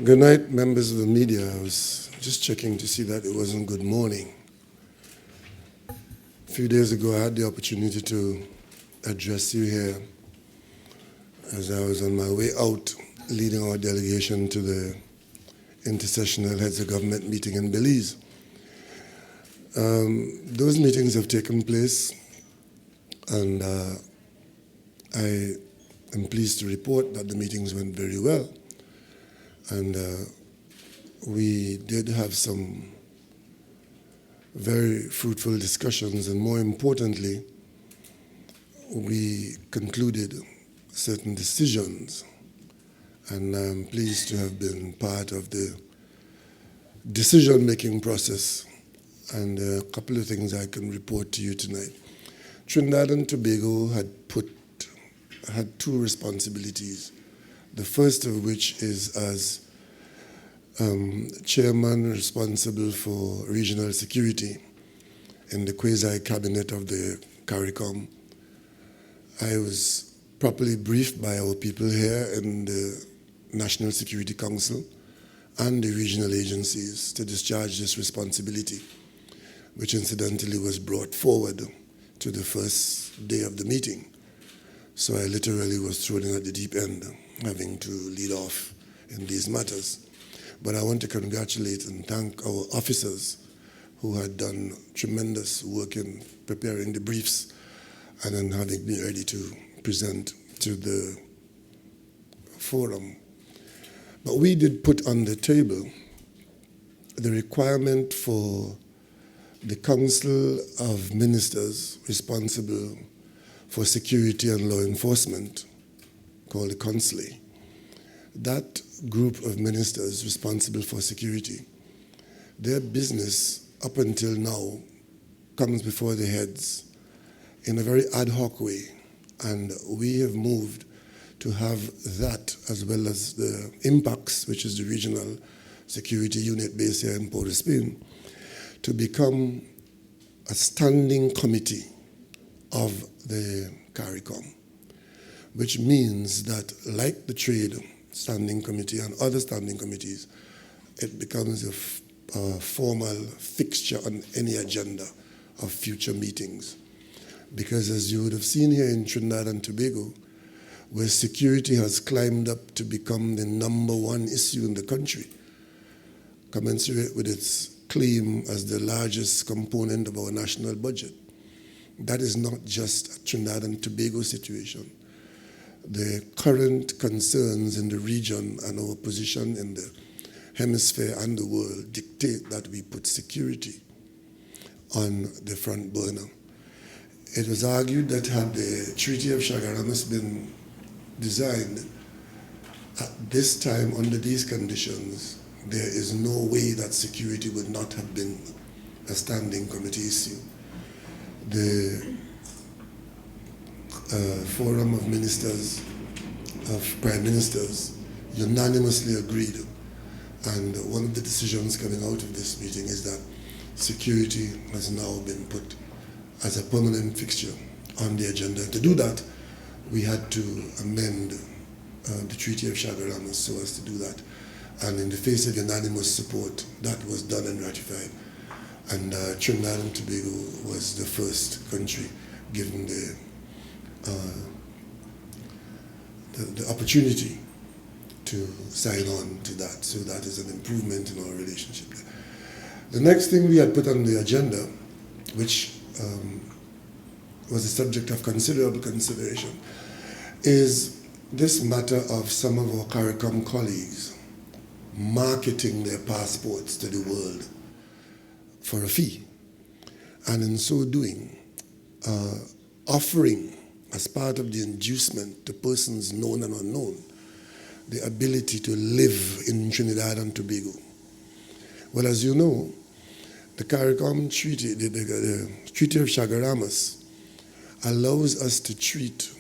Good night, members of the media. I was just checking to see that it wasn't good morning. A few days ago, I had the opportunity to address you here as I was on my way out, leading our delegation to the Inter-Sessional Heads of Government meeting in Belize. Those meetings have taken place, and I am pleased to report that the meetings went very well. And we did have some very fruitful discussions, and more importantly, we concluded certain decisions. And I'm pleased to have been part of the decision-making process. And a couple of things I can report to you tonight. Trinidad and Tobago had two responsibilities. The first of which is as chairman responsible for regional security in the quasi-cabinet of the CARICOM. I was properly briefed by our people here in the National Security Council and the regional agencies to discharge this responsibility, which incidentally was brought forward to the first day of the meeting. So I literally was thrown in at the deep end, having to lead off in these matters. But I want to congratulate and thank our officers who had done tremendous work in preparing the briefs and then having been ready to present to the forum. But we did put on the table the requirement for the Council of Ministers responsible for security and law enforcement, called the CONSLE. That group of ministers responsible for security, their business up until now comes before the heads in a very ad hoc way. And we have moved to have that, as well as the IMPACS, which is the regional security unit based here in Port of Spain, to become a standing committee of the CARICOM, which means that, like the Trade Standing Committee and other standing committees, it becomes a formal fixture on any agenda of future meetings. Because as you would have seen here in Trinidad and Tobago, where security has climbed up to become the #1 issue in the country, commensurate with its claim as the largest component of our national budget. That is not just a Trinidad and Tobago situation. The current concerns in the region and our position in the hemisphere and the world dictate that we put security on the front burner. It was argued that had the Treaty of Chaguaramas been designed at this time under these conditions, there is no way that security would not have been a standing committee issue. The Forum of Ministers, of Prime Ministers, unanimously agreed, and one of the decisions coming out of this meeting is that security has now been put as a permanent fixture on the agenda. To do that, we had to amend the Treaty of Chaguaramas so as to do that. And in the face of unanimous support, that was done and ratified. And Trinidad and Tobago was the first country given the opportunity to sign on to that. So that is an improvement in our relationship. The next thing we had put on the agenda, which was a subject of considerable consideration, is this matter of some of our CARICOM colleagues marketing their passports to the world for a fee, and in so doing, offering as part of the inducement to persons known and unknown the ability to live in Trinidad and Tobago. Well, as you know, the CARICOM Treaty, the Treaty of Chaguaramas, allows us to treat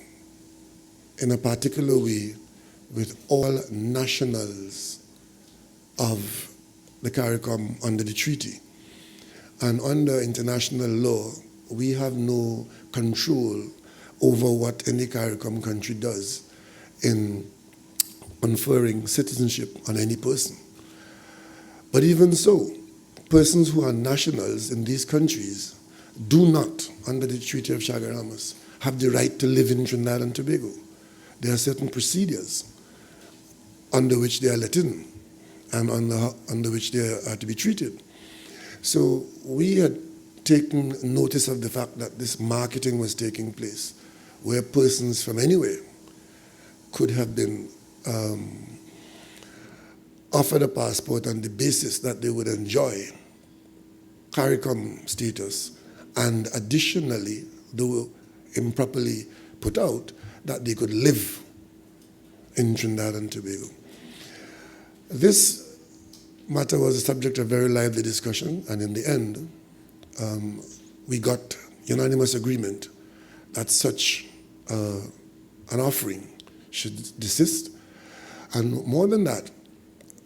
in a particular way with all nationals of the CARICOM under the treaty. And under international law, we have no control over what any CARICOM country does in conferring citizenship on any person. But even so, persons who are nationals in these countries do not, under the Treaty of Chaguaramas, have the right to live in Trinidad and Tobago. There are certain procedures under which they are let in and under which they are to be treated. So we had taken notice of the fact that this marketing was taking place, where persons from anywhere could have been offered a passport on the basis that they would enjoy CARICOM status, and additionally, they were improperly put out, that they could live in Trinidad and Tobago. This matter was a subject of very lively discussion, and in the end, we got unanimous agreement that such an offering should desist. And more than that,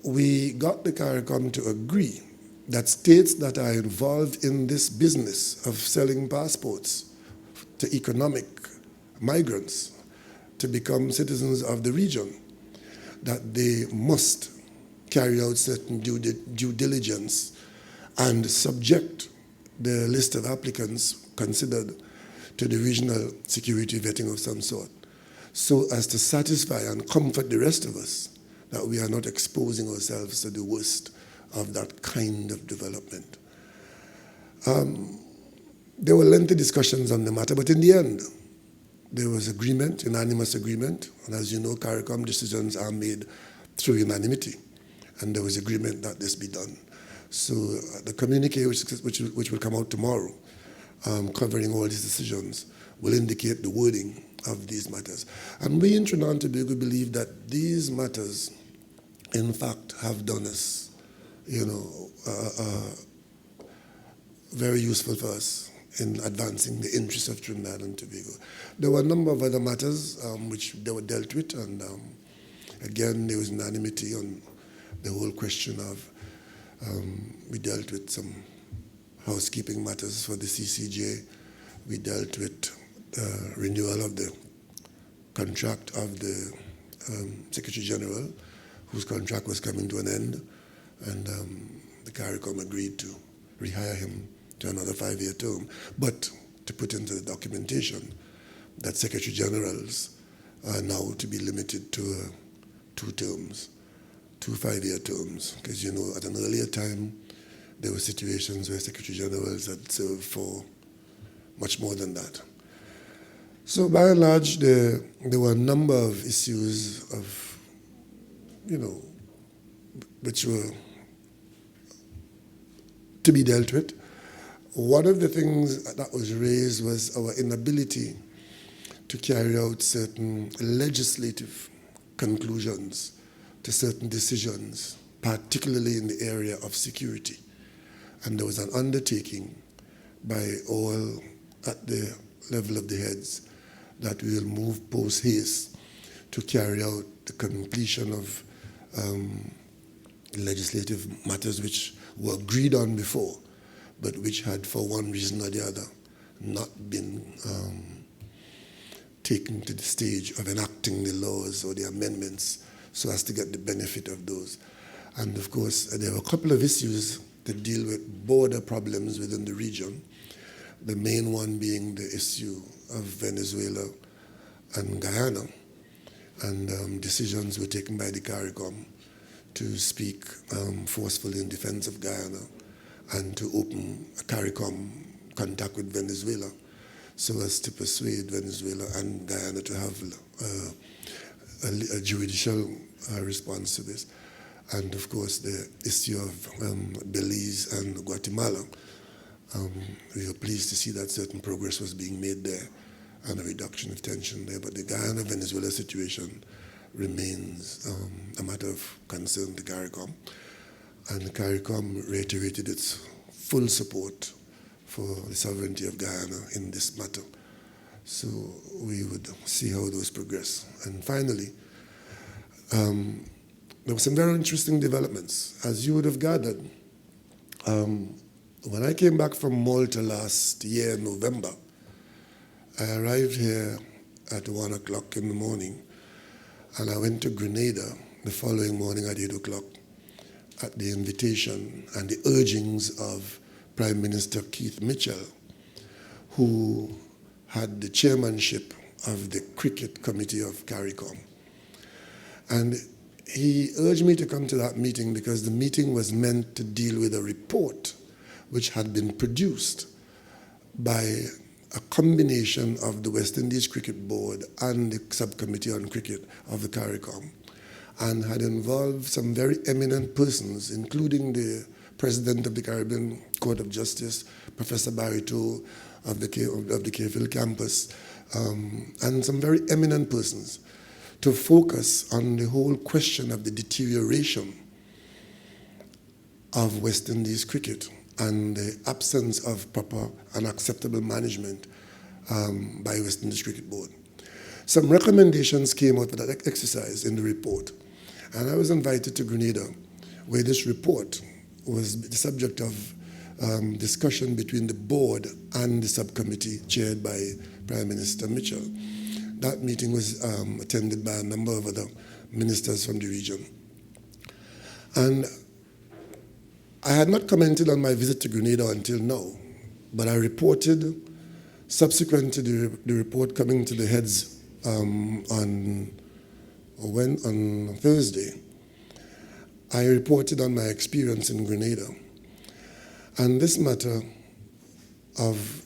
we got the CARICOM to agree that states that are involved in this business of selling passports to economic migrants to become citizens of the region, that they must carry out certain due diligence and subject the list of applicants considered to the regional security vetting of some sort, so as to satisfy and comfort the rest of us that we are not exposing ourselves to the worst of that kind of development. There were lengthy discussions on the matter, but in the end, there was agreement, unanimous agreement, and as you know, CARICOM decisions are made through unanimity, and there was agreement that this be done. So the communique which will come out tomorrow, covering all these decisions, will indicate the wording of these matters. And we in Trinidad and Tobago believe that these matters, in fact, have done us, very useful for us in advancing the interests of Trinidad and Tobago. There were a number of other matters which they were dealt with, and again, there was unanimity on the whole question of, we dealt with some housekeeping matters for the CCJ. We dealt with renewal of the contract of the Secretary General, whose contract was coming to an end, and the CARICOM agreed to rehire him to another 5-year term, but to put into the documentation that Secretary Generals are now to be limited to 2 terms, 2 5-year terms, because at an earlier time, there were situations where Secretary Generals had served for much more than that. So by and large, there were a number of issues of, which were to be dealt with. One of the things that was raised was our inability to carry out certain legislative conclusions to certain decisions, particularly in the area of security. And there was an undertaking by all at the level of the heads that we will move post haste to carry out the completion of legislative matters which were agreed on before, but which had, for one reason or the other, not been taken to the stage of enacting the laws or the amendments so as to get the benefit of those. And of course, there were a couple of issues that deal with border problems within the region, the main one being the issue of Venezuela and Guyana. And decisions were taken by the CARICOM to speak forcefully in defense of Guyana and to open a CARICOM contact with Venezuela so as to persuade Venezuela and Guyana to have a judicial response to this. And of course, the issue of Belize and Guatemala, we were pleased to see that certain progress was being made there and a reduction of tension there. But the Guyana-Venezuela situation remains a matter of concern to CARICOM. And the CARICOM reiterated its full support for the sovereignty of Guyana in this matter. So we would see how those progress. And finally, there were some very interesting developments. As you would have gathered, when I came back from Malta last year in November, I arrived here at 1 o'clock in the morning, and I went to Grenada the following morning at 8 o'clock at the invitation and the urgings of Prime Minister Keith Mitchell, who had the chairmanship of the Cricket Committee of CARICOM. And he urged me to come to that meeting because the meeting was meant to deal with a report which had been produced by a combination of the West Indies Cricket Board and the Subcommittee on Cricket of the CARICOM, and had involved some very eminent persons, including the President of the Caribbean Court of Justice, Professor Barito of the Cayfield campus, and some very eminent persons, to focus on the whole question of the deterioration of West Indies cricket and the absence of proper and acceptable management by West Indies Cricket Board. Some recommendations came out of that exercise in the report, and I was invited to Grenada, where this report was the subject of discussion between the board and the subcommittee chaired by Prime Minister Mitchell. That meeting was attended by a number of other ministers from the region. And I had not commented on my visit to Grenada until now, but I reported, subsequent to the report coming to the heads on Thursday, I reported on my experience in Grenada. And this matter of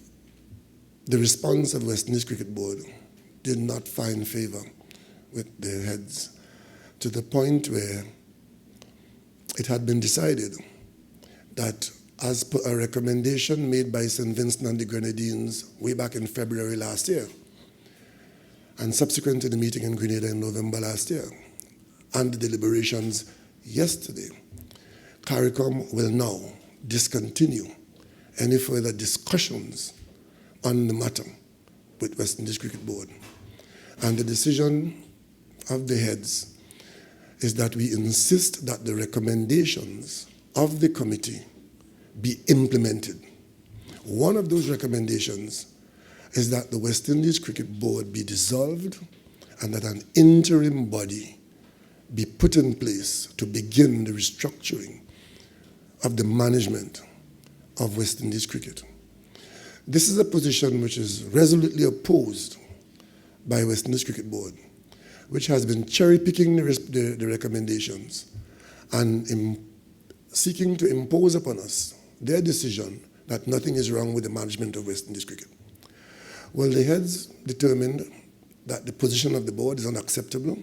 the response of West Indies Cricket Board did not find favor with the heads, to the point where it had been decided that, as per a recommendation made by St. Vincent and the Grenadines way back in February last year, and subsequent to the meeting in Grenada in November last year, and the deliberations yesterday, CARICOM will now discontinue any further discussions on the matter with West Indies Cricket Board. And the decision of the heads is that we insist that the recommendations of the committee be implemented. One of those recommendations is that the West Indies Cricket Board be dissolved and that an interim body be put in place to begin the restructuring of the management of West Indies cricket. This is a position which is resolutely opposed by West Indies Cricket Board, which has been cherry-picking the recommendations and seeking to impose upon us their decision that nothing is wrong with the management of West Indies cricket. Well, the heads determined that the position of the board is unacceptable.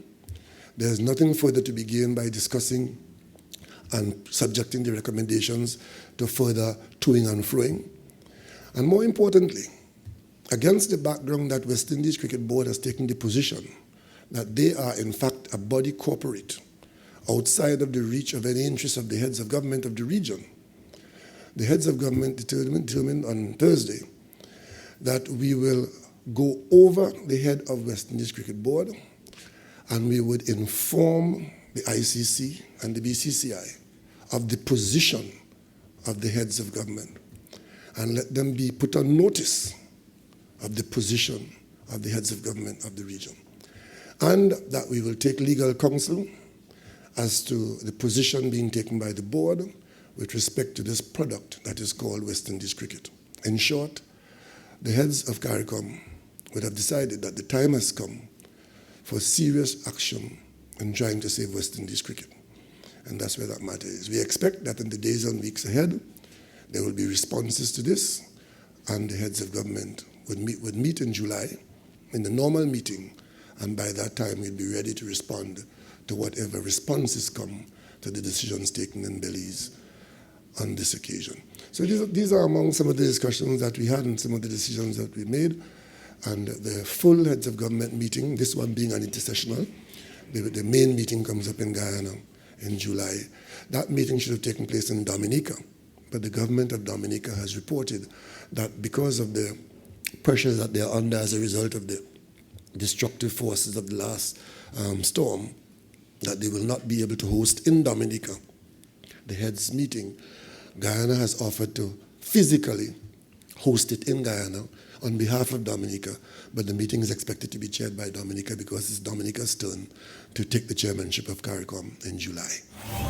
There is nothing further to be gained by discussing and subjecting the recommendations to further toing and froing. And more importantly, against the background that West Indies Cricket Board has taken the position that they are in fact a body corporate outside of the reach of any interest of the heads of government of the region, the heads of government determined on Thursday that we will go over the head of West Indies Cricket Board and we would inform the ICC and the BCCI of the position of the heads of government and let them be put on notice of the position of the heads of government of the region. And that we will take legal counsel as to the position being taken by the board with respect to this product that is called West Indies cricket. In short, the heads of CARICOM would have decided that the time has come for serious action in trying to save West Indies cricket. And that's where that matter is. We expect that in the days and weeks ahead, there will be responses to this, and the heads of government would meet in July in the normal meeting, and by that time we'll be ready to respond to whatever responses come to the decisions taken in Belize on this occasion. So these are among some of the discussions that we had and some of the decisions that we made. And the full heads of government meeting, this one being an inter-sessional, the main meeting comes up in Guyana in July. That meeting should have taken place in Dominica, but the government of Dominica has reported that because of the pressures that they are under as a result of the destructive forces of the last storm, that they will not be able to host in Dominica the heads meeting. Guyana has offered to physically host it in Guyana on behalf of Dominica, but the meeting is expected to be chaired by Dominica because it's Dominica's turn to take the chairmanship of CARICOM in July.